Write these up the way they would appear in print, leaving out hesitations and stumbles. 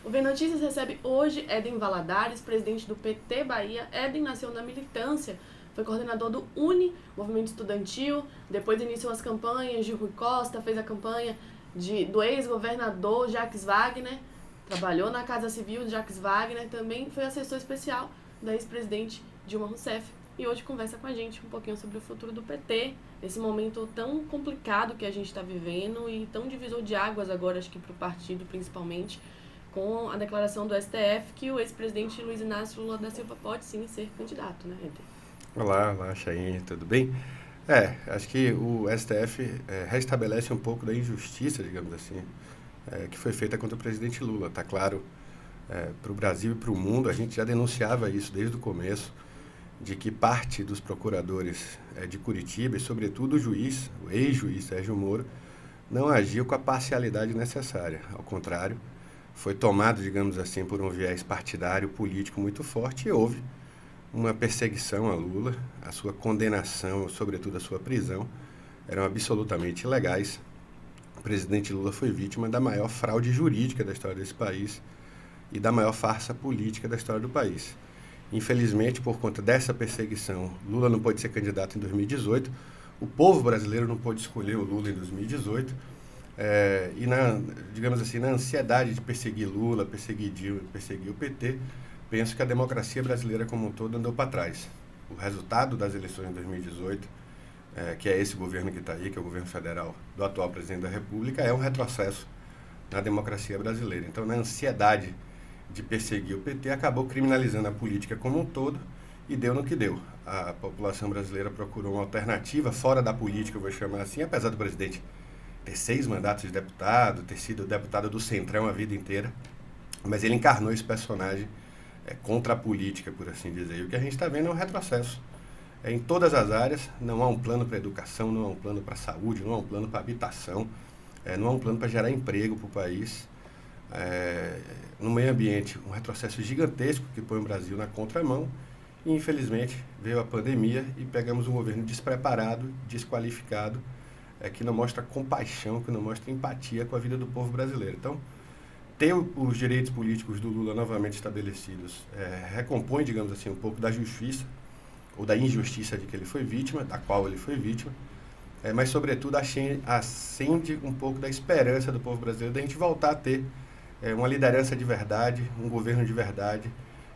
O V Notícias recebe hoje Éden Valadares, presidente do PT Bahia. Éden nasceu na militância, foi coordenador do UNE, movimento estudantil, depois iniciou as campanhas de Rui Costa, fez a campanha do ex-governador Jacques Wagner, trabalhou na Casa Civil de Jacques Wagner, também foi assessor especial da ex-presidente Dilma Rousseff. E hoje conversa com a gente um pouquinho sobre o futuro do PT, nesse momento tão complicado que a gente está vivendo e tão divisor de águas agora, acho que para o partido principalmente, com a declaração do STF que o ex-presidente Luiz Inácio Lula da Silva pode sim ser candidato, né, Éden? Olá, Chaine, tudo bem? Acho que o STF restabelece um pouco da injustiça, digamos assim, que foi feita contra o presidente Lula. Está claro, para o Brasil e para o mundo, a gente já denunciava isso desde o começo, de que parte dos procuradores de Curitiba, e sobretudo o ex-juiz Sérgio Moro, não agiu com a parcialidade necessária. Ao contrário, foi tomado, digamos assim, por um viés partidário, político muito forte e houve uma perseguição a Lula, a sua condenação, sobretudo a sua prisão, eram absolutamente ilegais. O presidente Lula foi vítima da maior fraude jurídica da história desse país e da maior farsa política da história do país. Infelizmente, por conta dessa perseguição, Lula não pôde ser candidato em 2018, o povo brasileiro não pôde escolher o Lula em 2018, digamos assim, na ansiedade de perseguir Lula, perseguir Dilma, perseguir o PT, penso que a democracia brasileira como um todo andou para trás. O resultado das eleições de 2018, que é esse governo que está aí, que é o governo federal do atual presidente da República, é um retrocesso na democracia brasileira. Então, na ansiedade de perseguir o PT, acabou criminalizando a política como um todo e deu no que deu. A população brasileira procurou uma alternativa fora da política, eu vou chamar assim, apesar do presidente ter 6 mandatos de deputado, ter sido deputado do Centrão a vida inteira, mas ele encarnou esse personagem contra a política, por assim dizer. E o que a gente está vendo é um retrocesso. Em todas as áreas, não há um plano para a educação, não há um plano para a saúde, não há um plano para a habitação, não há um plano para gerar emprego para o país. No meio ambiente, um retrocesso gigantesco que põe o Brasil na contramão. E, infelizmente, veio a pandemia e pegamos um governo despreparado, desqualificado, que não mostra compaixão, que não mostra empatia com a vida do povo brasileiro. Então, ter os direitos políticos do Lula novamente estabelecidos recompõe, digamos assim, um pouco da justiça ou da injustiça de que ele foi vítima, da qual ele foi vítima, mas, sobretudo, acende um pouco da esperança do povo brasileiro de a gente voltar a ter uma liderança de verdade, um governo de verdade,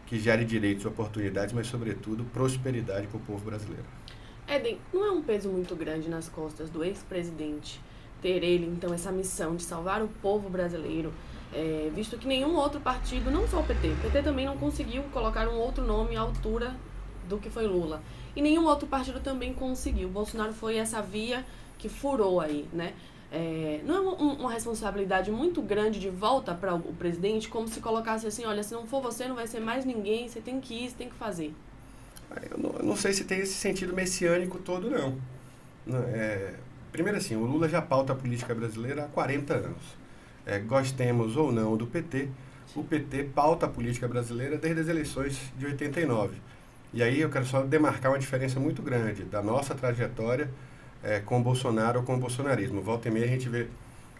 que gere direitos e oportunidades, mas, sobretudo, prosperidade para o povo brasileiro. Éden, não é um peso muito grande nas costas do ex-presidente ter ele, então, essa missão de salvar o povo brasileiro, visto que nenhum outro partido, não só o PT também não conseguiu colocar um outro nome à altura do que foi Lula, e nenhum outro partido também conseguiu. O Bolsonaro foi essa via que furou aí, né? Não é uma responsabilidade muito grande de volta para o presidente, como se colocasse assim, olha, se não for você, não vai ser mais ninguém, você tem que ir, você tem que fazer. Eu não sei se tem esse sentido messiânico todo, não. Primeiro assim, o Lula já pauta a política brasileira há 40 anos. Gostemos ou não do PT, o PT pauta a política brasileira desde as eleições de 89. E aí eu quero só demarcar uma diferença muito grande da nossa trajetória com o Bolsonaro ou com o bolsonarismo. Volta e meia a gente vê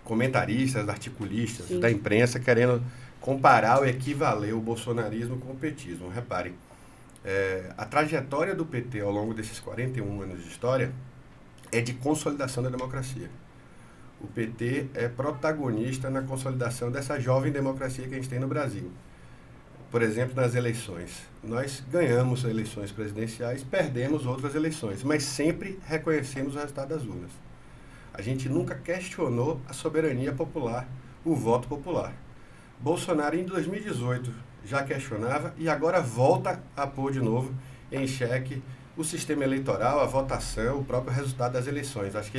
comentaristas, articulistas Sim. da imprensa querendo comparar ou equivaler o bolsonarismo com o petismo. Reparem, a trajetória do PT ao longo desses 41 anos de história é de consolidação da democracia. O PT é protagonista na consolidação dessa jovem democracia que a gente tem no Brasil. Por exemplo, nas eleições. Nós ganhamos eleições presidenciais, perdemos outras eleições, mas sempre reconhecemos o resultado das urnas. A gente nunca questionou a soberania popular, o voto popular. Bolsonaro, em 2018, já questionava e agora volta a pôr de novo em xeque o sistema eleitoral, a votação, o próprio resultado das eleições. Acho que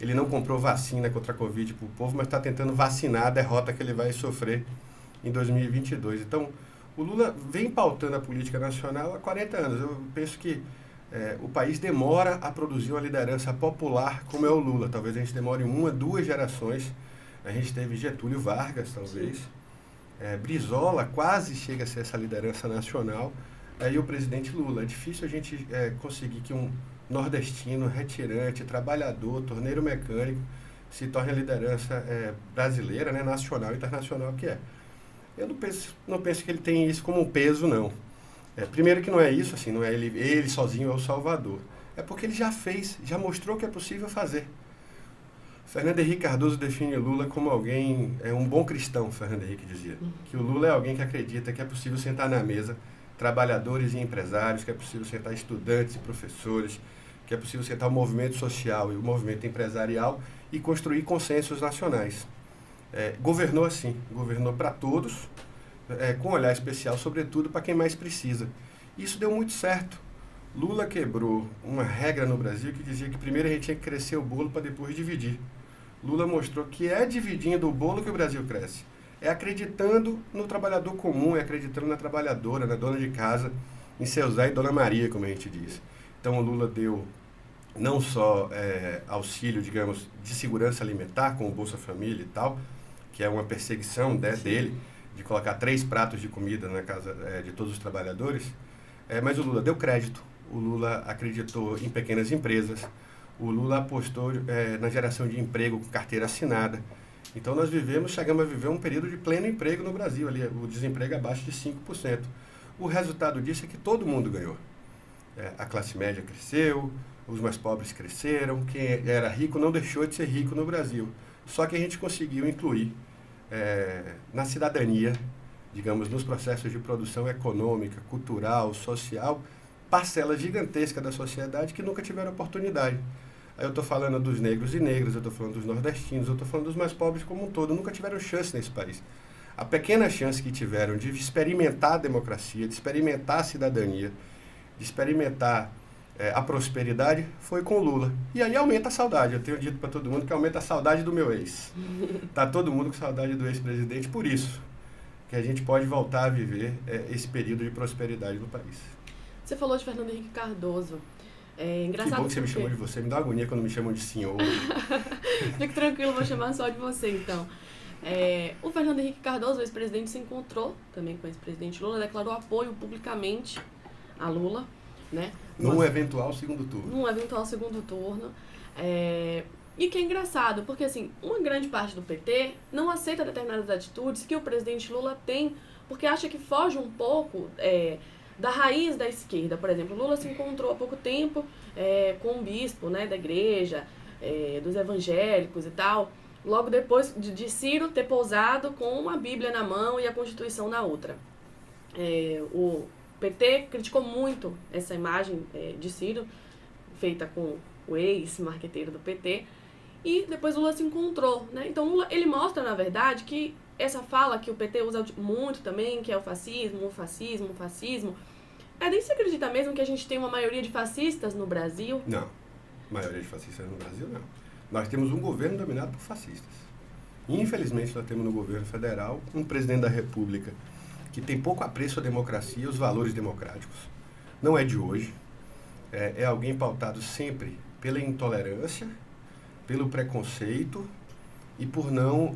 ele não comprou vacina contra a Covid para o povo, mas está tentando vacinar a derrota que ele vai sofrer em 2022. Então, o Lula vem pautando a política nacional há 40 anos. Eu penso que o país demora a produzir uma liderança popular como é o Lula. Talvez a gente demore 1, 2 gerações. A gente teve Getúlio Vargas, talvez. Brizola quase chega a ser essa liderança nacional. Aí o presidente Lula. É difícil a gente conseguir que um nordestino, retirante, trabalhador, torneiro mecânico, se torne a liderança brasileira, né, nacional e internacional que é. Eu não penso que ele tem isso como um peso, não. Primeiro que não é isso, assim, não é ele sozinho é o salvador. É porque ele já fez, já mostrou que é possível fazer. Fernando Henrique Cardoso define Lula como alguém, um bom cristão, Fernando Henrique dizia. Que o Lula é alguém que acredita que é possível sentar na mesa trabalhadores e empresários, que é possível sentar estudantes e professores, que é possível sentar o movimento social e o movimento empresarial e construir consensos nacionais. Governou assim, governou para todos, com um olhar especial, sobretudo, para quem mais precisa. Isso deu muito certo. Lula quebrou uma regra no Brasil que dizia que primeiro a gente tinha que crescer o bolo para depois dividir. Lula mostrou que é dividindo o bolo que o Brasil cresce. É acreditando no trabalhador comum, é acreditando na trabalhadora, na dona de casa, em seu Zé e Dona Maria, como a gente diz. Então o Lula deu não só auxílio, digamos, de segurança alimentar, com o Bolsa Família e tal, que é uma perseguição dele, de colocar 3 pratos de comida na casa de todos os trabalhadores, mas o Lula deu crédito, o Lula acreditou em pequenas empresas, o Lula apostou na geração de emprego com carteira assinada. Então nós chegamos a viver um período de pleno emprego no Brasil, ali, o desemprego abaixo de 5%. O resultado disso é que todo mundo ganhou. A classe média cresceu, os mais pobres cresceram, quem era rico não deixou de ser rico no Brasil. Só que a gente conseguiu incluir na cidadania, digamos, nos processos de produção econômica, cultural, social, parcelas gigantescas da sociedade que nunca tiveram oportunidade. Aí eu estou falando dos negros e negras, eu estou falando dos nordestinos, eu estou falando dos mais pobres como um todo, nunca tiveram chance nesse país. A pequena chance que tiveram de experimentar a democracia, de experimentar a cidadania, de experimentar a prosperidade, foi com Lula. E aí aumenta a saudade. Eu tenho dito para todo mundo que aumenta a saudade do meu ex. Está todo mundo com saudade do ex-presidente, por isso que a gente pode voltar a viver esse período de prosperidade no país. Você falou de Fernando Henrique Cardoso. Engraçado. Que bom que você me chamou de você. Me dá agonia quando me chamam de senhor. Fique tranquilo, vou chamar só de você, então. O Fernando Henrique Cardoso, o ex-presidente, se encontrou também com o ex-presidente Lula, declarou apoio publicamente a Lula, né? Num eventual segundo turno. Num eventual segundo turno. E que é engraçado, porque assim, uma grande parte do PT não aceita determinadas atitudes que o presidente Lula tem, porque acha que foge um pouco da raiz da esquerda. Por exemplo, Lula se encontrou há pouco tempo com um bispo, né, da igreja, dos evangélicos e tal, logo depois de Ciro ter pousado com uma Bíblia na mão e a Constituição na outra. O PT criticou muito essa imagem de Ciro, feita com o ex-marqueteiro do PT, e depois Lula se encontrou, né? Então Lula, ele mostra, na verdade, que essa fala que o PT usa muito também, que é o fascismo, nem se acredita mesmo que a gente tem uma maioria de fascistas no Brasil? Não, maioria de fascistas no Brasil não. Nós temos um governo dominado por fascistas. Infelizmente nós temos no governo federal um presidente da República que tem pouco apreço à democracia e os valores democráticos. Não é de hoje. É alguém pautado sempre pela intolerância, pelo preconceito e por não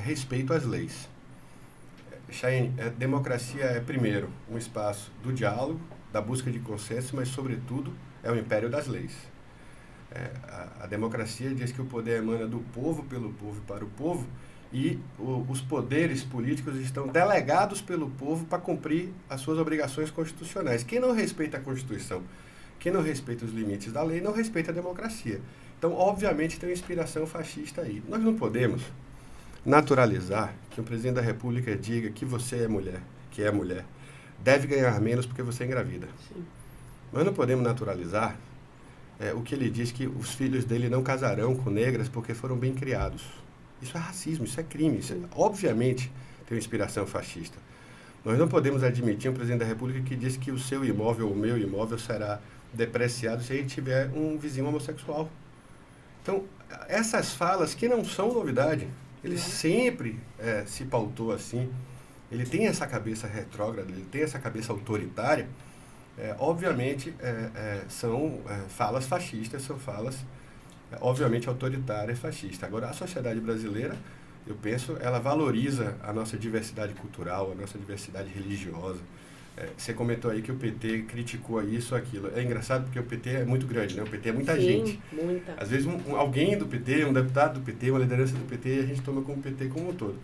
respeito às leis. Chayenne, democracia é, primeiro, um espaço do diálogo, da busca de consenso, mas, sobretudo, é o império das leis. A democracia diz que o poder emana do povo, pelo povo e para o povo, e os poderes políticos estão delegados pelo povo para cumprir as suas obrigações constitucionais. Quem não respeita a Constituição, quem não respeita os limites da lei, não respeita a democracia. Então, obviamente, tem uma inspiração fascista aí. Nós não podemos naturalizar que o presidente da República diga que você é mulher, que é mulher, deve ganhar menos porque você é engravida. Sim. Nós não podemos naturalizar o que ele diz que os filhos dele não casarão com negras porque foram bem criados. Isso é racismo, isso é crime, obviamente tem uma inspiração fascista. Nós não podemos admitir um presidente da República que diz que o seu imóvel ou o meu imóvel será depreciado se a gente tiver um vizinho homossexual. Então, essas falas que não são novidade, ele sempre se pautou assim, ele tem essa cabeça retrógrada, ele tem essa cabeça autoritária, obviamente são falas fascistas, são falas obviamente autoritárias e fascistas. Agora, a sociedade brasileira, eu penso, ela valoriza a nossa diversidade cultural, a nossa diversidade religiosa. Você comentou aí que o PT criticou isso, aquilo. É engraçado porque o PT é muito grande, né? O PT é muita gente. Muita. Às vezes alguém do PT, um deputado do PT, uma liderança do PT, a gente toma como PT como um todo.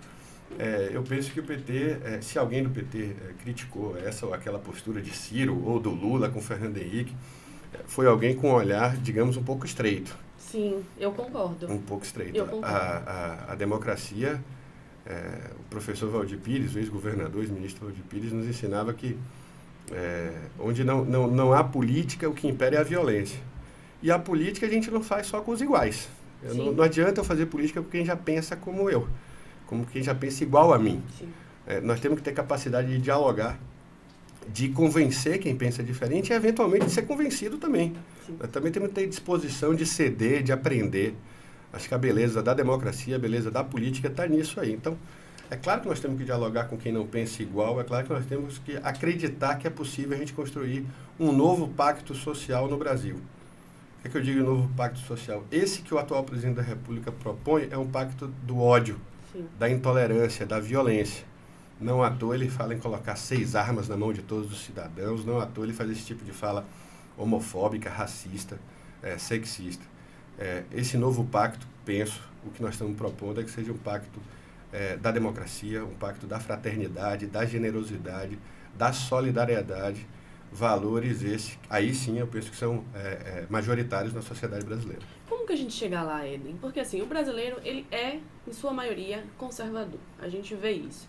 Eu penso que o PT, se alguém do PT criticou essa ou aquela postura de Ciro ou do Lula com Fernando Henrique, foi alguém com um olhar, digamos, um pouco estreito. Sim, eu concordo. Um pouco estreito. Eu concordo. A democracia, o professor Valdir Pires, o ex-governador, ex-ministro Valdir Pires, nos ensinava que onde não há política, o que impera é a violência. E a política a gente não faz só com os iguais. Não adianta eu fazer política com quem já pensa como eu, como quem já pensa igual a mim. Nós temos que ter capacidade de dialogar, de convencer quem pensa diferente e, eventualmente, de ser convencido também. Nós também temos que ter disposição de ceder, de aprender. Acho que a beleza da democracia, a beleza da política está nisso aí. Então, é claro que nós temos que dialogar com quem não pensa igual, é claro que nós temos que acreditar que é possível a gente construir um novo pacto social no Brasil. O que eu digo novo pacto social? Esse que o atual presidente da República propõe é um pacto do ódio, da intolerância, da violência. Não à toa ele fala em colocar 6 armas na mão de todos os cidadãos, não à toa ele faz esse tipo de fala homofóbica, racista, sexista. Esse novo pacto, penso, o que nós estamos propondo é que seja um pacto da democracia, um pacto da fraternidade, da generosidade, da solidariedade, valores esses, aí sim eu penso que são majoritários na sociedade brasileira. Como que a gente chega lá, Eden? Porque assim, o brasileiro, ele é, em sua maioria, conservador. A gente vê isso.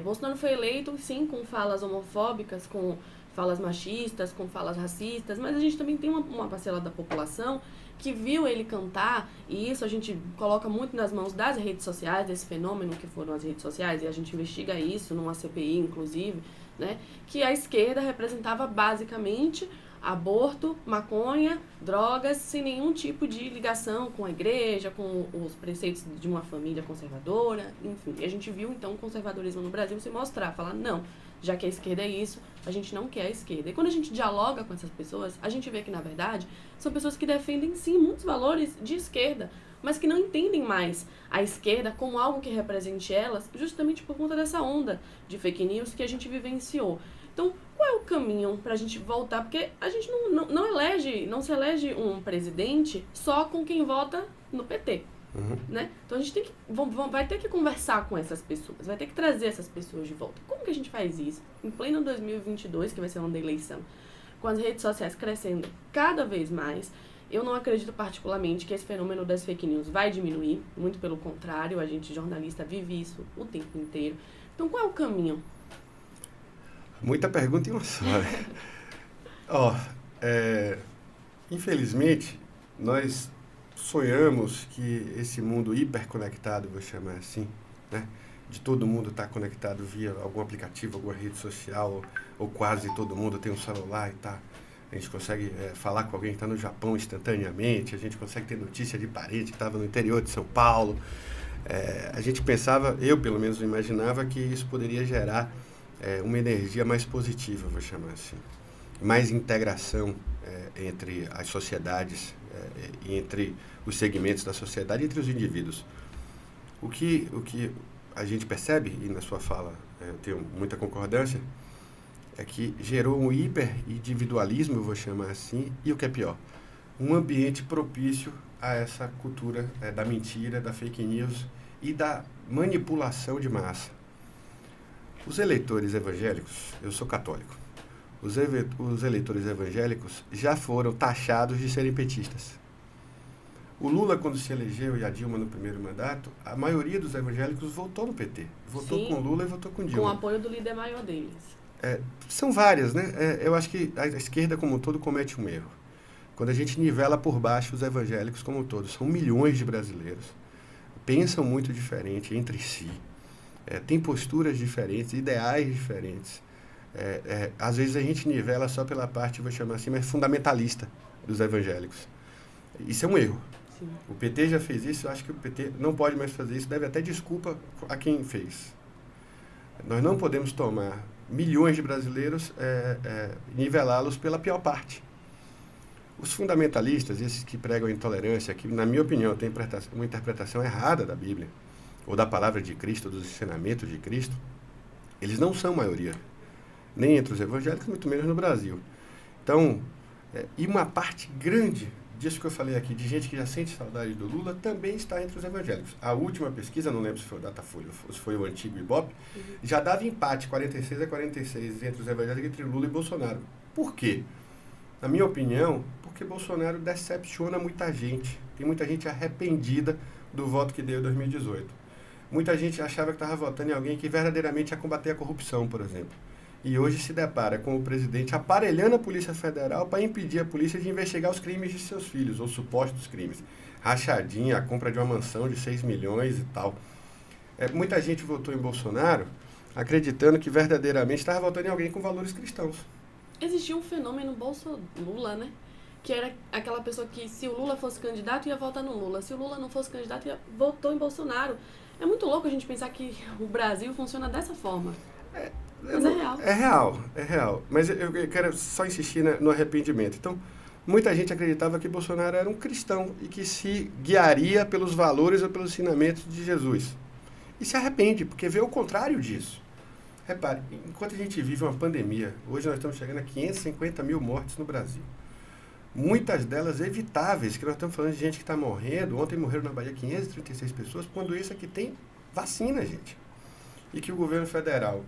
Bolsonaro foi eleito, sim, com falas homofóbicas, com falas machistas, com falas racistas, mas a gente também tem uma parcela da população que viu ele cantar, e isso a gente coloca muito nas mãos das redes sociais, desse fenômeno que foram as redes sociais, e a gente investiga isso numa CPI, inclusive, né, que a esquerda representava basicamente aborto, maconha, drogas, sem nenhum tipo de ligação com a igreja, com os preceitos de uma família conservadora, enfim. E a gente viu, então, o conservadorismo no Brasil se mostrar, falar, não, já que a esquerda é isso, a gente não quer a esquerda. E quando a gente dialoga com essas pessoas, a gente vê que, na verdade, são pessoas que defendem, sim, muitos valores de esquerda, mas que não entendem mais a esquerda como algo que represente elas, justamente por conta dessa onda de fake news que a gente vivenciou. Então, qual é o caminho para a gente voltar? Porque a gente não se elege um presidente só com quem vota no PT. Né? Então a gente vai ter que conversar com essas pessoas, vai ter que trazer essas pessoas de volta. Como que a gente faz isso? Em pleno 2022, que vai ser um ano da eleição, com as redes sociais crescendo cada vez mais, eu não acredito particularmente que esse fenômeno das fake news vai diminuir, muito pelo contrário, a gente jornalista vive isso o tempo inteiro. Então qual é o caminho? Muita pergunta em uma só. Infelizmente, nós sonhamos que esse mundo hiperconectado, vou chamar assim, né, de todo mundo estar conectado via algum aplicativo, alguma rede social, ou quase todo mundo tem um celular e tá. A gente consegue falar com alguém que está no Japão instantaneamente, a gente consegue ter notícia de parente que estava no interior de São Paulo. A gente pensava, eu pelo menos imaginava, que isso poderia gerar uma energia mais positiva, vou chamar assim. Mais integração entre as sociedades e entre os segmentos da sociedade, entre os indivíduos. O que a gente percebe, e na sua fala eu tenho muita concordância, é que gerou um hiper-individualismo, eu vou chamar assim, e o que é pior, um ambiente propício a essa cultura da mentira, da fake news e da manipulação de massa. Os eleitores evangélicos, eu sou católico, os eleitores evangélicos já foram taxados de serem petistas. O Lula, quando se elegeu, e a Dilma no primeiro mandato, a maioria dos evangélicos votou no PT. Votou com Lula e votou com Dilma. Com o apoio do líder maior deles. São várias, né? Eu acho que a esquerda como um todo comete um erro. Quando a gente nivela por baixo os evangélicos como um todo, são milhões de brasileiros, pensam muito diferente entre si, têm posturas diferentes, ideais diferentes. Às vezes a gente nivela só pela parte, vou chamar assim, mais fundamentalista dos evangélicos. Isso é um erro. Sim. O PT já fez isso, eu acho que o PT não pode mais fazer isso, deve até desculpa a quem fez. Nós não podemos tomar milhões de brasileiros nivelá-los pela pior parte. Os fundamentalistas, esses que pregam a intolerância, que na minha opinião tem uma interpretação errada da Bíblia, ou da palavra de Cristo, dos ensinamentos de Cristo, eles não são maioria, nem entre os evangélicos, muito menos no Brasil. Então, e uma parte grande disso que eu falei aqui, de gente que já sente saudade do Lula, também está entre os evangélicos. A última pesquisa, não lembro se foi o Datafolha ou se foi o antigo Ibope, já dava empate, 46-46, entre os evangélicos, entre Lula e Bolsonaro. Por quê? Na minha opinião, porque Bolsonaro decepciona muita gente. Tem muita gente arrependida do voto que deu em 2018. Muita gente achava que estava votando em alguém que verdadeiramente ia combater a corrupção, por exemplo. E hoje se depara com o presidente aparelhando a Polícia Federal para impedir a polícia de investigar os crimes de seus filhos, ou supostos crimes. Rachadinha, a compra de uma mansão de 6 milhões e tal. Muita gente votou em Bolsonaro acreditando que verdadeiramente estava votando em alguém com valores cristãos. Existia um fenômeno Bolso-Lula, né? Que era aquela pessoa que, se o Lula fosse candidato, ia votar no Lula. Se o Lula não fosse candidato, votou em Bolsonaro. É muito louco a gente pensar que o Brasil funciona dessa forma. Mas é real. É real. Mas eu quero só insistir no arrependimento. Então, muita gente acreditava que Bolsonaro era um cristão e que se guiaria pelos valores ou pelos ensinamentos de Jesus. E se arrepende, porque vê o contrário disso. Repare, enquanto a gente vive uma pandemia, hoje nós estamos chegando a 550 mil mortes no Brasil. Muitas delas evitáveis, que nós estamos falando de gente que está morrendo. Ontem morreram na Bahia 536 pessoas, quando isso aqui tem vacina, gente. E que o governo federal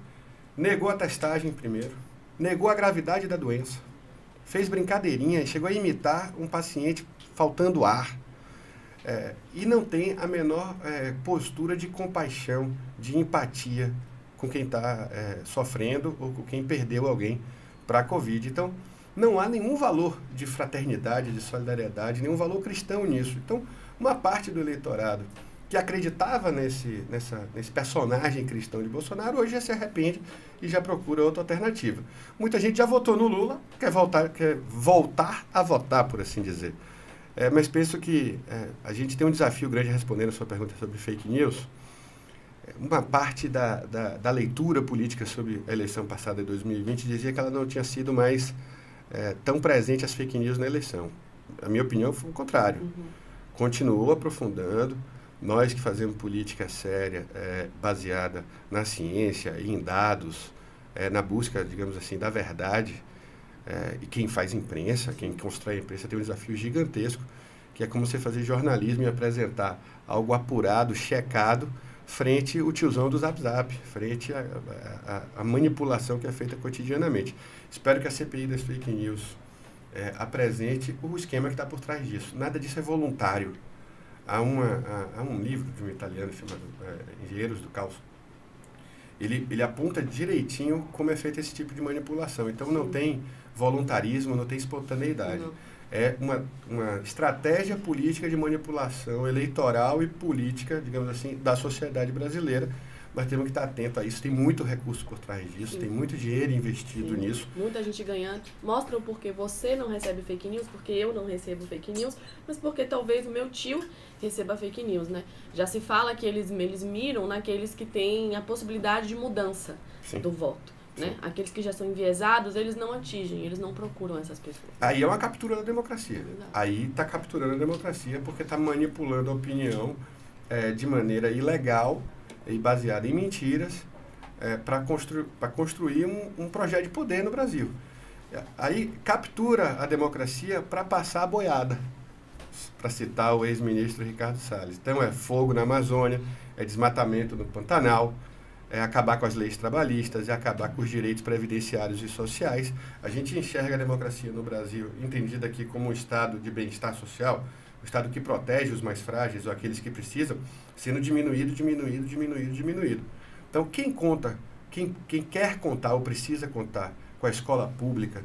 negou a testagem primeiro, negou a gravidade da doença, fez brincadeirinha, chegou a imitar um paciente faltando ar. E não tem a menor postura de compaixão, de empatia com quem está sofrendo ou com quem perdeu alguém para a Covid. Então, não há nenhum valor de fraternidade, de solidariedade, nenhum valor cristão nisso. Então, uma parte do eleitorado que acreditava nesse personagem cristão de Bolsonaro, hoje já se arrepende e já procura outra alternativa. Muita gente já votou no Lula, quer voltar a votar, por assim dizer. Mas penso que a gente tem um desafio grande respondendo a sua pergunta sobre fake news. Uma parte da leitura política sobre a eleição passada de 2020 dizia que ela não tinha sido mais tão presente as fake news na eleição. A minha opinião foi o contrário. Continuou aprofundando. Nós que fazemos política séria, baseada na ciência e em dados, na busca, digamos assim, da verdade, e quem faz imprensa, quem constrói a imprensa, tem um desafio gigantesco, que é como você fazer jornalismo e apresentar algo apurado, checado, frente ao tiozão do Zap Zap, frente à manipulação que é feita cotidianamente. Espero que a CPI das fake news apresente o esquema que está por trás disso. Nada disso é voluntário. Há um livro de um italiano chamado Engenheiros do Caos. Ele aponta direitinho como é feito esse tipo de manipulação. Então, não tem voluntarismo, não tem espontaneidade. Não. É uma estratégia política de manipulação eleitoral e política, digamos assim, da sociedade brasileira. Mas temos que estar atento a isso. Tem muito recurso por trás disso, tem muito dinheiro investido nisso. Muita gente ganhando. Mostra o porquê você não recebe fake news, porque eu não recebo fake news, mas porque talvez o meu tio receba fake news, né? Já se fala que eles miram naqueles que têm a possibilidade de mudança do voto. Né? Aqueles que já são enviesados, eles não atingem, eles não procuram essas pessoas. Aí é uma captura da democracia. Exato. Aí está capturando a democracia porque está manipulando a opinião de maneira ilegal e baseada em mentiras para construir um projeto de poder no Brasil. Aí captura a democracia para passar a boiada, para citar o ex-ministro Ricardo Salles. Então é fogo na Amazônia, é desmatamento no Pantanal, é acabar com as leis trabalhistas, é acabar com os direitos previdenciários e sociais. A gente enxerga a democracia no Brasil, entendida aqui como um estado de bem-estar social, um estado que protege os mais frágeis ou aqueles que precisam, sendo diminuído. Então, quem quer contar ou precisa contar com a escola pública,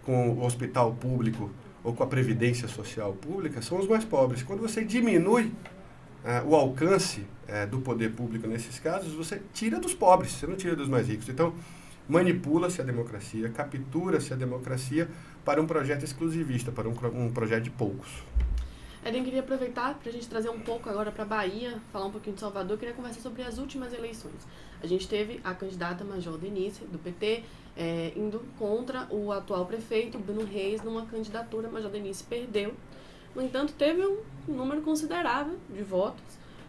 com o hospital público ou com a previdência social pública, são os mais pobres. Quando você diminui o alcance do poder público nesses casos, você tira dos pobres, você não tira dos mais ricos. Então, manipula-se a democracia, captura-se a democracia para um projeto exclusivista, para um projeto de poucos. Eden, queria aproveitar para a gente trazer um pouco agora para a Bahia, falar um pouquinho de Salvador. Eu queria conversar sobre as últimas eleições. A gente teve a candidata Major Denise, do PT, indo contra o atual prefeito, Bruno Reis, numa candidatura. Major Denise perdeu. No entanto, teve um número considerável de votos.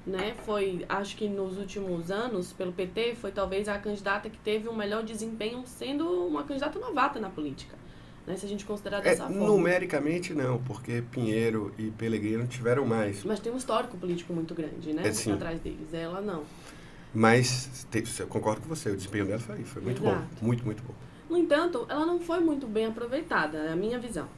Né? Foi, acho que nos últimos anos, pelo PT, foi talvez a candidata que teve um melhor desempenho, sendo uma candidata novata na política. né, se a gente considerar dessa forma. Numericamente não, porque Pinheiro e Pellegrino tiveram mais. Mas tem um histórico político muito grande, né, atrás deles. Ela não. Mas, eu concordo com você, o desempenho dela foi muito bom. Muito, muito bom. No entanto, ela não foi muito bem aproveitada, é a minha visão.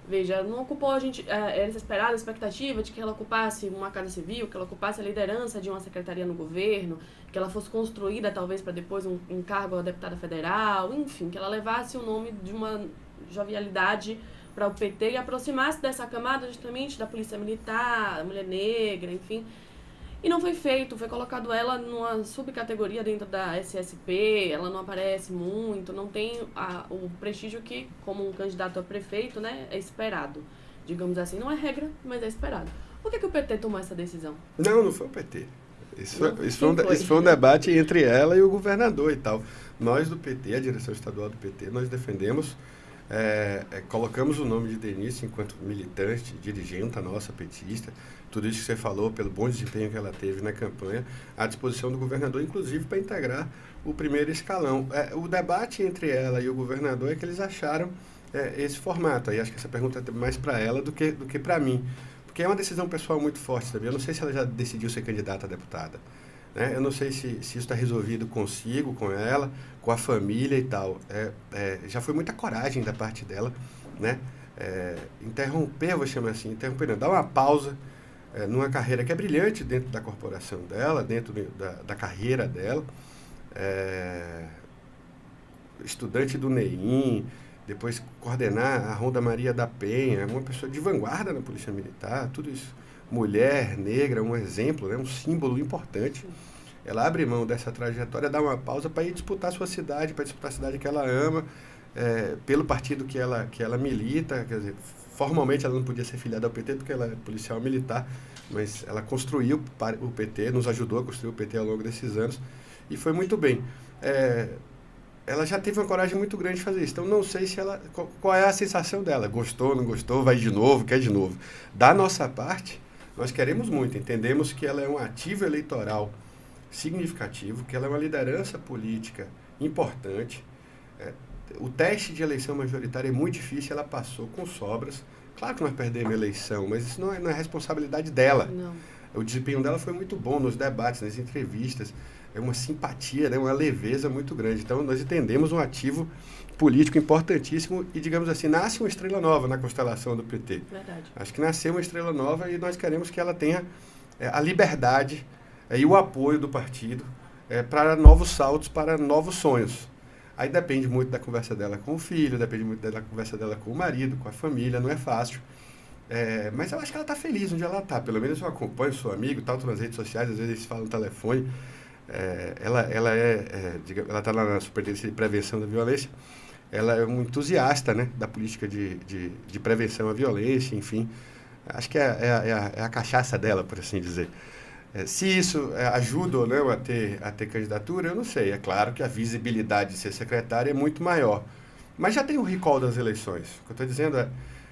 Veja, não ocupou essa esperada expectativa de que ela ocupasse uma casa civil, que ela ocupasse a liderança de uma secretaria no governo, que ela fosse construída talvez para depois um cargo a deputada federal, enfim, que ela levasse o nome de uma jovialidade para o PT e aproximasse dessa camada justamente da polícia militar, da mulher negra, enfim. E não foi feito, foi colocado ela numa subcategoria dentro da SSP, ela não aparece muito, não tem o prestígio que, como um candidato a prefeito, né, é esperado. Digamos assim, não é regra, mas é esperado. Por que o PT tomou essa decisão? Não foi o PT. Isso foi um debate entre ela e o governador e tal. Nós do PT, a direção estadual do PT, nós defendemos, colocamos o nome de Denise enquanto militante, dirigente nossa, petista, tudo isso que você falou, pelo bom desempenho que ela teve na campanha, à disposição do governador, inclusive para integrar o primeiro escalão. O debate entre ela e o governador é que eles acharam esse formato. Aí acho que essa pergunta é mais para ela do que para mim. Porque é uma decisão pessoal muito forte também. Eu não sei se ela já decidiu ser candidata a deputada, né? Eu não sei se isso está resolvido consigo, com ela, com a família e tal. Já foi muita coragem da parte dela, né? Interromper, vou chamar assim, interromper, não, dar uma pausa numa carreira que é brilhante dentro da corporação dela, dentro da carreira dela. Estudante do NEIM, depois coordenar a Ronda Maria da Penha, uma pessoa de vanguarda na Polícia Militar, tudo isso. Mulher, negra, um exemplo, né, um símbolo importante. Ela abre mão dessa trajetória, dá uma pausa para ir disputar a sua cidade, para disputar a cidade que ela ama, pelo partido que ela milita. Quer dizer, formalmente ela não podia ser filiada ao PT porque ela é policial militar, mas ela construiu o PT, nos ajudou a construir o PT ao longo desses anos e foi muito bem. Ela já teve uma coragem muito grande de fazer isso, então não sei se qual é a sensação dela, gostou, não gostou, vai de novo, quer de novo. Da nossa parte, nós queremos muito, entendemos que ela é um ativo eleitoral significativo, que ela é uma liderança política importante. O teste de eleição majoritária é muito difícil, ela passou com sobras. Claro que nós perdemos a eleição, mas isso não é responsabilidade dela. Não. O desempenho dela foi muito bom nos debates, nas entrevistas. É uma simpatia, né, uma leveza muito grande. Então, nós entendemos um ativo político importantíssimo e, digamos assim, nasce uma estrela nova na constelação do PT. Verdade. Acho que nasceu uma estrela nova e nós queremos que ela tenha a liberdade e o apoio do partido para novos saltos, para novos sonhos. Aí depende muito da conversa dela com o filho, depende muito da conversa dela com o marido, com a família, não é fácil. Mas eu acho que ela está feliz onde ela está. Pelo menos eu acompanho, sou amigo, tanto nas redes sociais, às vezes eles falam no telefone. Ela está lá na Superintendência de Prevenção da Violência. Ela é um entusiasta, né, da política de prevenção à violência, enfim. Acho que é a cachaça dela, por assim dizer. Se isso ajuda ou não a ter candidatura, eu não sei. É claro que a visibilidade de ser secretária é muito maior. Mas já tem o recall das eleições. O que eu estou dizendo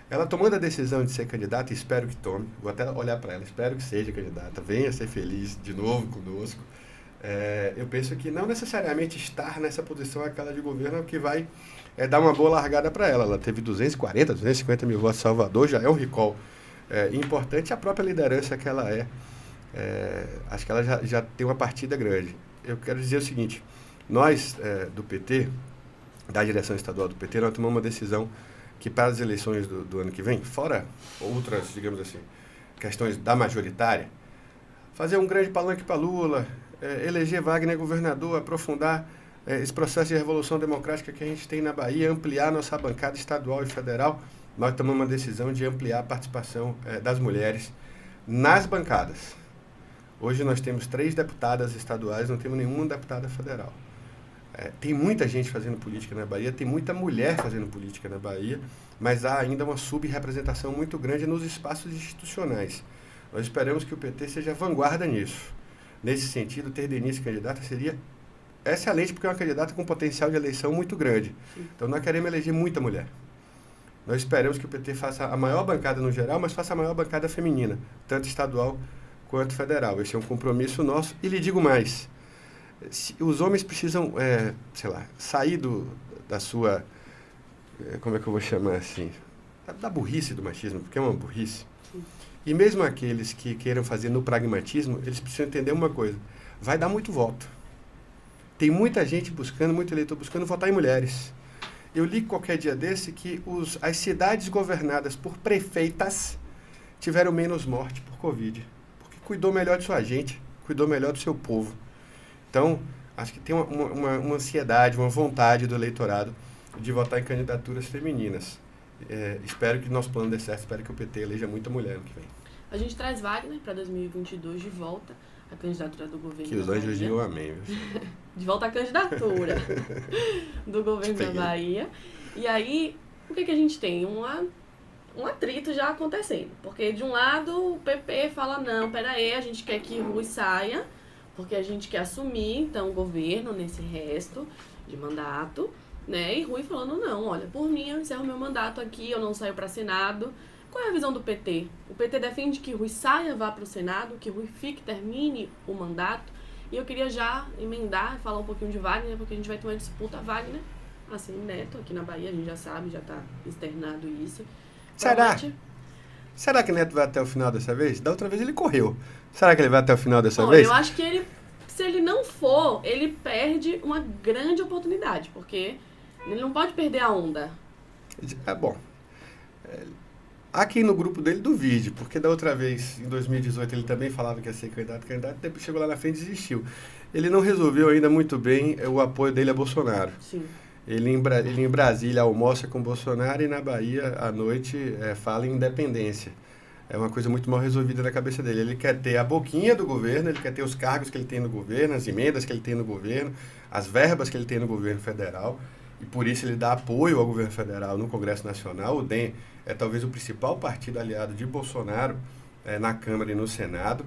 ela tomando a decisão de ser candidata, espero que tome, vou até olhar para ela, espero que seja candidata, venha ser feliz de novo conosco. Eu penso que não necessariamente estar nessa posição aquela de governo é o que vai dar uma boa largada para ela. Ela teve 250 mil votos em Salvador, já é um recall importante. A própria liderança que ela acho que ela já tem uma partida grande. Eu quero dizer o seguinte, nós do PT, da direção estadual do PT, nós tomamos uma decisão que para as eleições do ano que vem, fora outras, digamos assim, questões da majoritária, fazer um grande palanque para Lula, eleger Wagner governador, aprofundar esse processo de revolução democrática que a gente tem na Bahia, ampliar nossa bancada estadual e federal. Nós tomamos uma decisão de ampliar a participação das mulheres nas bancadas. Hoje nós temos 3 deputadas estaduais, não temos nenhuma deputada federal. Tem muita gente fazendo política na Bahia, tem muita mulher fazendo política na Bahia, mas há ainda uma subrepresentação muito grande nos espaços institucionais. Nós esperamos que o PT seja vanguarda nisso. Nesse sentido, ter Denise candidata seria excelente, porque é uma candidata com potencial de eleição muito grande. Então, nós queremos eleger muita mulher. Nós esperamos que o PT faça a maior bancada no geral, mas faça a maior bancada feminina, tanto estadual quanto federal. Esse é um compromisso nosso. E lhe digo mais, os homens precisam, sair da sua como é que eu vou chamar assim? Da burrice do machismo, porque é uma burrice. Sim. E mesmo aqueles que queiram fazer no pragmatismo, eles precisam entender uma coisa. Vai dar muito voto. Tem muita gente buscando, muito eleitor buscando votar em mulheres. Eu li qualquer dia desse que as cidades governadas por prefeitas tiveram menos morte por Covid. Porque cuidou melhor de sua gente, cuidou melhor do seu povo. Então, acho que tem uma ansiedade, uma vontade do eleitorado de votar em candidaturas femininas. Espero que nosso plano dê certo, espero que o PT eleja muita mulher no que vem. A gente traz Wagner para 2022 de volta, a candidatura do governo. Que os anjos digam amém. De volta à candidatura do governo da Bahia. E aí, o que a gente tem? Um atrito já acontecendo. Porque, de um lado, o PP fala, não, peraí, a gente quer que Rui saia, porque a gente quer assumir, então, o governo nesse resto de mandato, né? E Rui falando, não, olha, por mim, eu encerro meu mandato aqui, eu não saio para Senado. Qual é a visão do PT? O PT defende que Rui saia, vá para o Senado, que Rui fique, termine o mandato. E eu queria já emendar e falar um pouquinho de Wagner, porque a gente vai ter uma disputa Wagner, assim, Neto, aqui na Bahia, a gente já sabe, já está externado isso. Será que Neto vai até o final dessa vez? Da outra vez ele correu. Será que ele vai até o final dessa vez? Eu acho que se ele não for, ele perde uma grande oportunidade, porque ele não pode perder a onda. Bom. Aqui no grupo dele duvide, porque da outra vez, em 2018, ele também falava que ia ser candidato, depois chegou lá na frente e desistiu. Ele não resolveu ainda muito bem o apoio dele a Bolsonaro. Sim. Ele em Brasília almoça com Bolsonaro e na Bahia, à noite, fala em independência. É uma coisa muito mal resolvida na cabeça dele. Ele quer ter a boquinha do governo, ele quer ter os cargos que ele tem no governo, as emendas que ele tem no governo, as verbas que ele tem no governo federal, e por isso ele dá apoio ao governo federal no Congresso Nacional. O DEM é talvez o principal partido aliado de Bolsonaro na Câmara e no Senado.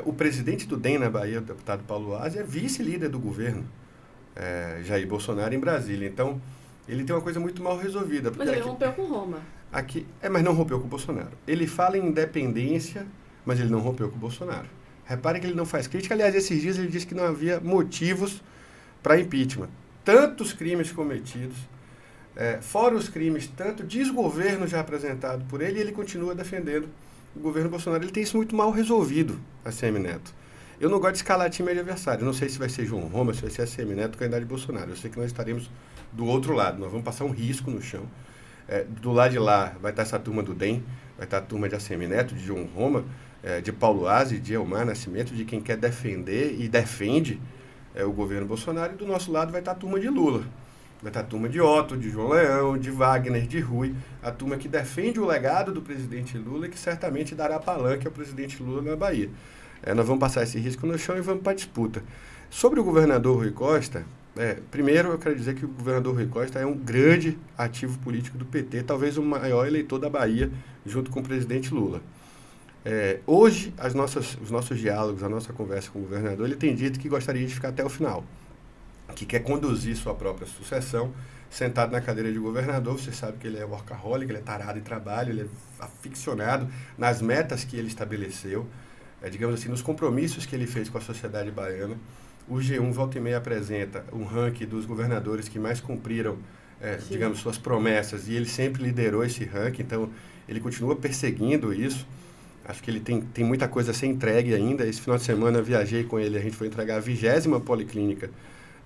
O presidente do DEM na Bahia, o deputado Paulo Aze, é vice-líder do governo, Jair Bolsonaro, em Brasília. Então, ele tem uma coisa muito mal resolvida. Mas ele rompeu com Roma. Mas não rompeu com o Bolsonaro. Ele fala em independência, mas ele não rompeu com o Bolsonaro. Repare que ele não faz crítica. Aliás, esses dias ele disse que não havia motivos para impeachment. Tantos crimes cometidos, fora os crimes, tanto desgoverno já apresentado por ele, e ele continua defendendo o governo Bolsonaro. Ele tem isso muito mal resolvido, a ACM Neto. Eu não gosto de escalar time adversário. Eu não sei se vai ser João Roma, se vai ser a ACM Neto, candidato de Bolsonaro. Eu sei que nós estaremos do outro lado. Nós vamos passar um risco no chão. Do lado de lá vai estar essa turma do DEM, vai estar a turma de ACM Neto, de João Roma, de Paulo Aze, de Elmar Nascimento, de quem quer defender e defende o governo Bolsonaro. E do nosso lado vai estar a turma de Lula. Vai estar a turma de Otto, de João Leão, de Wagner, de Rui, a turma que defende o legado do presidente Lula e que certamente dará palanque ao presidente Lula na Bahia. Nós vamos passar esse risco no chão e vamos para a disputa. Sobre o governador Rui Costa, primeiro eu quero dizer que o governador Rui Costa é um grande ativo político do PT, talvez o maior eleitor da Bahia, junto com o presidente Lula. Hoje, os nossos diálogos, a nossa conversa com o governador, ele tem dito que gostaria de ficar até o final, que quer conduzir sua própria sucessão, sentado na cadeira de governador. Você sabe que ele é workaholic, ele é tarado em trabalho, ele é aficionado nas metas que ele estabeleceu, digamos assim, nos compromissos que ele fez com a sociedade baiana. O G1 volta e meia apresenta um ranking dos governadores que mais cumpriram, digamos, suas promessas, e ele sempre liderou esse ranking, então ele continua perseguindo isso. Acho que ele tem muita coisa a ser entregue ainda. Esse final de semana eu viajei com ele, a gente foi entregar a 20ª policlínica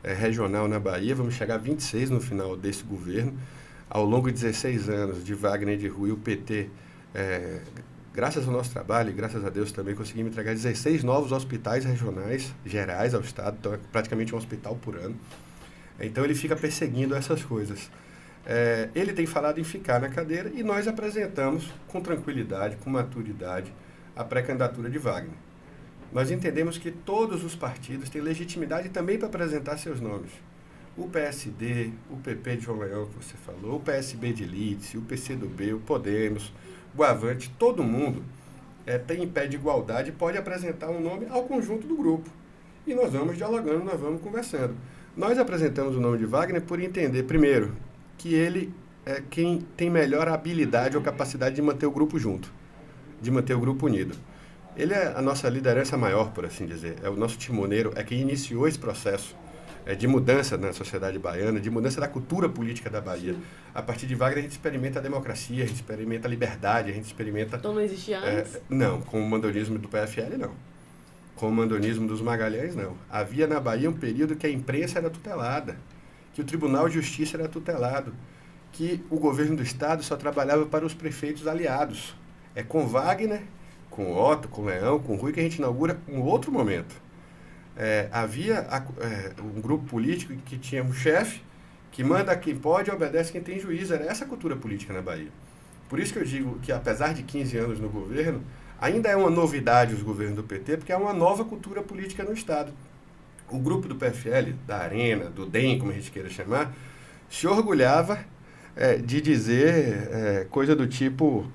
regional na Bahia, vamos chegar a 26 no final desse governo. Ao longo de 16 anos de Wagner e de Rui, o PT, graças ao nosso trabalho e graças a Deus também, conseguimos entregar 16 novos hospitais regionais, gerais ao Estado, então é praticamente um hospital por ano. Então ele fica perseguindo essas coisas. Ele tem falado em ficar na cadeira e nós apresentamos com tranquilidade, com maturidade, a pré-candidatura de Wagner. Nós entendemos que todos os partidos têm legitimidade também para apresentar seus nomes. O PSD, o PP de João Leão, que você falou, o PSB de Lídice, o PCdoB, o Podemos, o Avante, todo mundo tem em pé de igualdade e pode apresentar um nome ao conjunto do grupo. E nós vamos dialogando, nós vamos conversando. Nós apresentamos o nome de Wagner por entender, primeiro, que ele é quem tem melhor habilidade ou capacidade de manter o grupo junto, de manter o grupo unido. Ele é a nossa liderança maior, por assim dizer. É o nosso timoneiro, é quem iniciou esse processo de mudança na sociedade baiana, de mudança da cultura política da Bahia. Sim. A partir de Wagner, a gente experimenta a democracia, a gente experimenta a liberdade, a gente experimenta... Então não existia antes? Não, com o mandonismo do PFL, não. Com o mandonismo dos Magalhães, não. Havia na Bahia um período que a imprensa era tutelada, que o Tribunal de Justiça era tutelado, que o governo do Estado só trabalhava para os prefeitos aliados. É com Wagner, com Otto, com Leão, com Rui, que a gente inaugura um outro momento. Havia um grupo político que tinha um chefe que manda quem pode e obedece quem tem juízo. Era essa a cultura política na Bahia. Por isso que eu digo que, apesar de 15 anos no governo, ainda é uma novidade os governos do PT, porque é uma nova cultura política no Estado. O grupo do PFL, da Arena, do DEM, como a gente queira chamar, se orgulhava de dizer coisa do tipo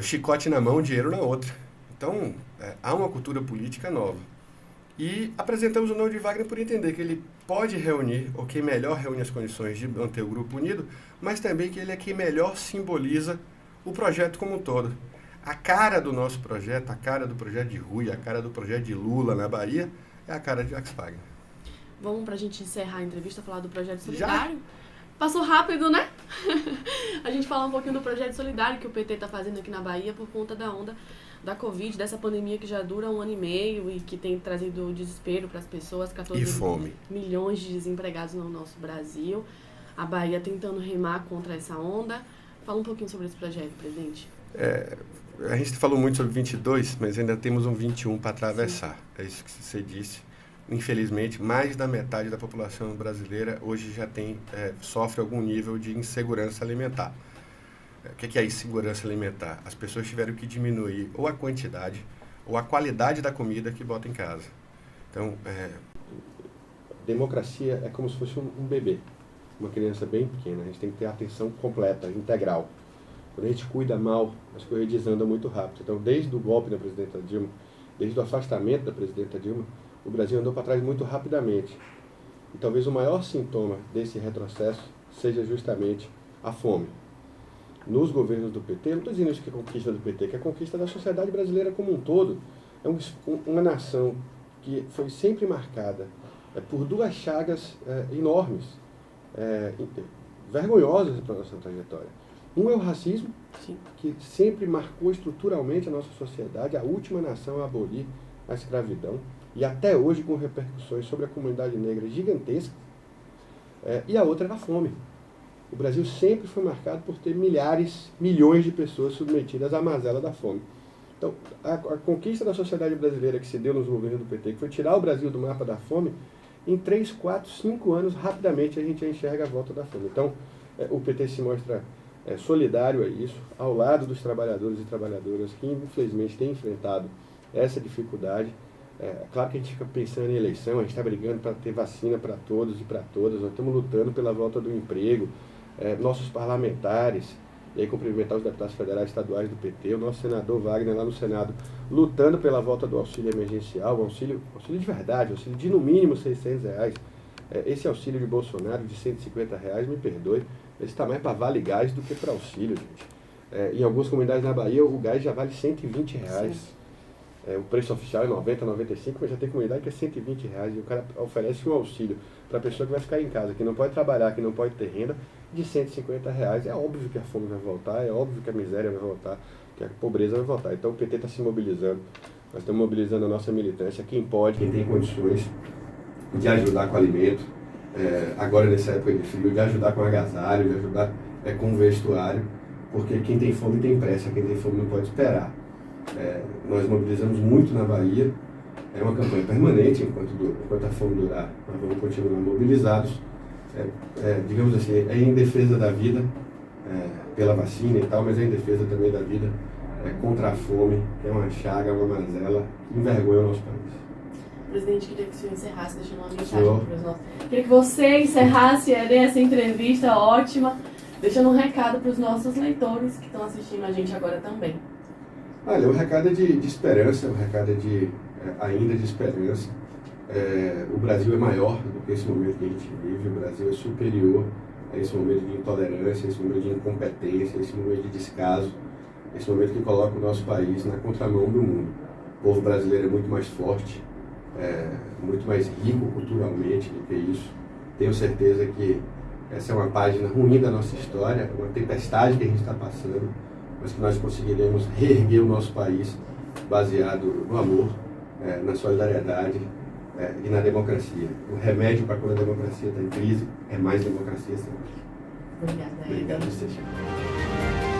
chicote na mão, dinheiro na outra. Então, há uma cultura política nova. E apresentamos o nome de Wagner por entender que ele pode reunir, ou quem melhor reúne as condições de manter o grupo unido, mas também que ele é quem melhor simboliza o projeto como um todo. A cara do nosso projeto, a cara do projeto de Rui, a cara do projeto de Lula na Bahia, é a cara de Jacques Wagner. Vamos, para a gente encerrar a entrevista, falar do Projeto Solidário. Já? Passou rápido, né? A gente falar um pouquinho do Projeto Solidário que o PT está fazendo aqui na Bahia por conta da onda da Covid, dessa pandemia que já dura 1 ano e meio e que tem trazido desespero para as pessoas, 14 milhões de desempregados no nosso Brasil. A Bahia tentando remar contra essa onda. Fala um pouquinho sobre esse projeto, presidente. A gente falou muito sobre 22, mas ainda temos um 21 para atravessar. Sim. É isso que você disse. Infelizmente, mais da metade da população brasileira hoje já sofre algum nível de insegurança alimentar. O que é insegurança alimentar? As pessoas tiveram que diminuir ou a quantidade ou a qualidade da comida que botam em casa. Então, democracia é como se fosse um bebê, uma criança bem pequena. A gente tem que ter atenção completa, integral. Quando a gente cuida mal, as coisas desandam muito rápido. Então, desde o golpe da presidenta Dilma, desde o afastamento da presidenta Dilma, o Brasil andou para trás muito rapidamente. E talvez o maior sintoma desse retrocesso seja justamente a fome. Nos governos do PT, não estou dizendo isso que é conquista do PT, que é conquista da sociedade brasileira como um todo. É uma nação que foi sempre marcada por duas chagas enormes, vergonhosas para a nossa trajetória. Um é o racismo, sim, que sempre marcou estruturalmente a nossa sociedade, a última nação a abolir a escravidão, e até hoje com repercussões sobre a comunidade negra gigantescas. E a outra era a fome. O Brasil sempre foi marcado por ter milhões de pessoas submetidas à mazela da fome. Então, a conquista da sociedade brasileira que se deu nos governos do PT, que foi tirar o Brasil do mapa da fome, em 3, 4, 5 anos, rapidamente a gente já enxerga a volta da fome. Então, o PT se mostra solidário a isso, ao lado dos trabalhadores e trabalhadoras que, infelizmente, têm enfrentado essa dificuldade. Claro que a gente fica pensando em eleição, a gente está brigando para ter vacina para todos e para todas, nós estamos lutando pela volta do emprego, nossos parlamentares, e aí cumprimentar os deputados federais e estaduais do PT, o nosso senador Wagner lá no Senado, lutando pela volta do auxílio emergencial, auxílio de verdade, auxílio de no mínimo R$600. Esse auxílio de Bolsonaro de R$150, me perdoe, esse está mais para vale gás do que para auxílio, gente. Em algumas comunidades na Bahia, o gás já vale R$120. O preço oficial é 90, 95, mas já tem comunidade que é R$120. E o cara oferece um auxílio para a pessoa que vai ficar em casa, que não pode trabalhar, que não pode ter renda, de R$150. É óbvio que a fome vai voltar, é óbvio que a miséria vai voltar, que a pobreza vai voltar. Então o PT está se mobilizando, nós estamos mobilizando a nossa militância, quem pode, quem tem condições de ajudar com alimento, agora nessa época de frio, de ajudar com agasalho, de ajudar com vestuário, porque quem tem fome tem pressa, quem tem fome não pode esperar. Nós mobilizamos muito na Bahia, é uma campanha permanente, enquanto a fome durar, nós vamos continuar mobilizados, digamos assim, em defesa da vida, pela vacina e tal, mas em defesa também da vida, contra a fome, que é uma chaga, uma mazela, que envergonha o nosso país. Presidente, queria que o senhor encerrasse, deixando uma mensagem para os nossos. Queria que você encerrasse essa entrevista ótima, deixando um recado para os nossos leitores que estão assistindo a gente agora também. Olha, o recado é de esperança, o recado é ainda de esperança. O Brasil é maior do que esse momento que a gente vive, o Brasil é superior a esse momento de intolerância, esse momento de incompetência, esse momento de descaso, esse momento que coloca o nosso país na contramão do mundo. O povo brasileiro é muito mais forte, muito mais rico culturalmente do que isso. Tenho certeza que essa é uma página ruim da nossa história, uma tempestade que a gente está passando, mas que nós conseguiremos reerguer o nosso país baseado no amor, na solidariedade e na democracia. O remédio para quando a democracia está em crise é mais democracia sempre. Obrigada, Obrigado, Cecília.